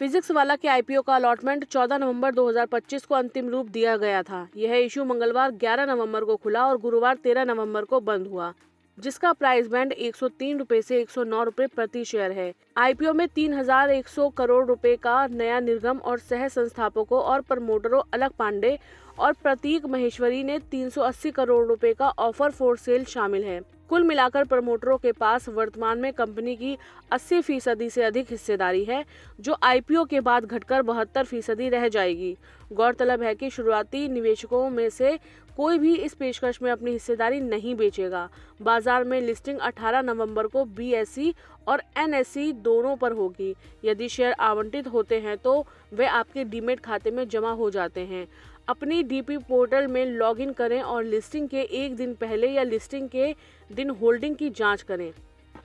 Physics वाला के IPO का अलॉटमेंट 14 नवंबर 2025 को अंतिम रूप दिया गया था। यह इशू मंगलवार 11 नवंबर को खुला और गुरुवार 13 नवंबर को बंद हुआ, जिसका प्राइस बैंड 103 रुपए से 109 रुपए प्रति शेयर है। आईपीओ में 3100 करोड़ रुपए का नया निर्गम और सह संस्थापकों और प्रमोटरों अलक पांडे और प्रतीक महेश्वरी ने 380 करोड़ रुपए का ऑफर फॉर सेल शामिल है। कुल मिलाकर प्रमोटरों के पास वर्तमान में कंपनी की 80% से अधिक हिस्सेदारी है, जो आईपीओ के बाद घटकर 72% रह जाएगी। गौरतलब है कि शुरुआती निवेशकों में से कोई भी इस पेशकश में अपनी हिस्सेदारी नहीं बेचेगा। बाजार में लिस्टिंग 18 नवंबर को बीएसई और एनएसई दोनों पर होगी। यदि शेयर आवंटित होते हैं तो वे आपके डीमेट खाते में जमा हो जाते हैं। अपनी डीपी पोर्टल में लॉगिन करें और लिस्टिंग के एक दिन पहले या लिस्टिंग के दिन होल्डिंग की जांच करें।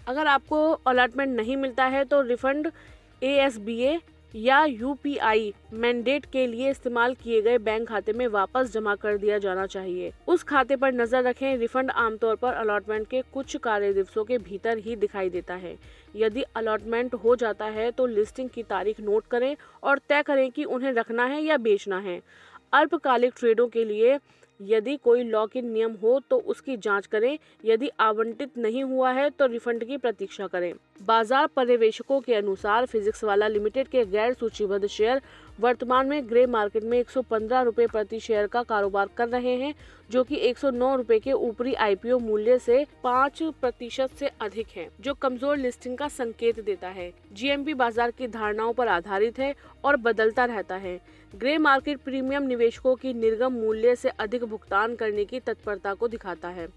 अगर आपको अलॉटमेंट नहीं मिलता है तो रिफंड एएसबीए या यूपीआई मैंडेट के लिए इस्तेमाल किए गए बैंक खाते में वापस जमा कर दिया जाना चाहिए। उस खाते पर नजर रखें। रिफंड आमतौर पर अलॉटमेंट के कुछ कार्य दिवसों के भीतर ही दिखाई देता है। यदि अलॉटमेंट हो जाता है तो लिस्टिंग की तारीख नोट करें और तय करें कि उन्हें रखना है या बेचना है। अल्पकालिक ट्रेडों के लिए यदि कोई लॉक इन नियम हो तो उसकी जांच करें। यदि आवंटित नहीं हुआ है तो रिफंड की प्रतीक्षा करें। बाजार पर्यवेक्षकों के अनुसार फिजिक्स वाला लिमिटेड के गैर सूचीबद्ध शेयर वर्तमान में ग्रे मार्केट में 115 रुपए प्रति शेयर का कारोबार कर रहे हैं, जो कि 109 रुपए के ऊपरी आईपीओ मूल्य से 5% से अधिक है, जो कमजोर लिस्टिंग का संकेत देता है। जीएमपी बाजार की धारणाओं पर आधारित है और बदलता रहता है। ग्रे मार्केट प्रीमियम निवेशकों की निर्गम मूल्य से अधिक भुगतान करने की तत्परता को दिखाता है।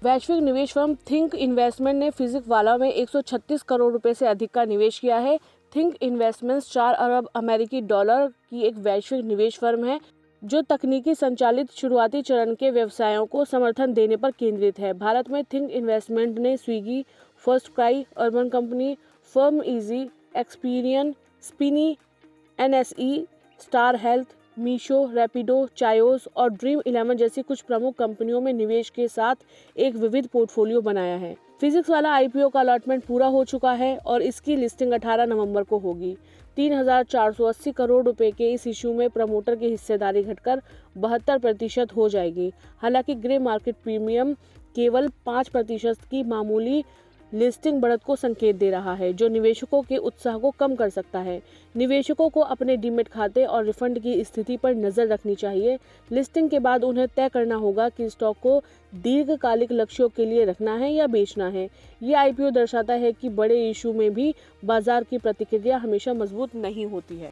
वैश्विक निवेश फर्म थिंक इन्वेस्टमेंट ने फिजिक्स वाला में 136 करोड़ रुपए से अधिक का निवेश किया है। थिंक इन्वेस्टमेंट्स 4 अरब अमेरिकी डॉलर की एक वैश्विक निवेश फर्म है, जो तकनीकी संचालित शुरुआती चरण के व्यवसायों को समर्थन देने पर केंद्रित है। भारत में थिंक इन्वेस्टमेंट ने Swiggy, FirstCry, Urban Company, PharmEasy, Experian, Spinny, NSE, Star Health, Meesho, Rapido, Chaayos और ड्रीम 11 जैसी कुछ प्रमुख कंपनियों में निवेश के साथ एक विविध पोर्टफोलियो बनाया है। फिजिक्स वाला आईपीओ का अलॉटमेंट पूरा हो चुका है और इसकी लिस्टिंग 18 नवंबर को होगी। 3,480 करोड़ रुपए के इस इशू में प्रमोटर की हिस्सेदारी घटकर 72% हो जाएगी। हालांकि ग्रे मार्केट प्रीमियम केवल 5% की मामूली लिस्टिंग बढ़त को संकेत दे रहा है, जो निवेशकों के उत्साह को कम कर सकता है। निवेशकों को अपने डीमेट खाते और रिफंड की स्थिति पर नजर रखनी चाहिए। लिस्टिंग के बाद उन्हें तय करना होगा कि स्टॉक को दीर्घकालिक लक्ष्यों के लिए रखना है या बेचना है। ये आईपीओ दर्शाता है कि बड़े इशू में भी बाजार की प्रतिक्रिया हमेशा मजबूत नहीं होती है।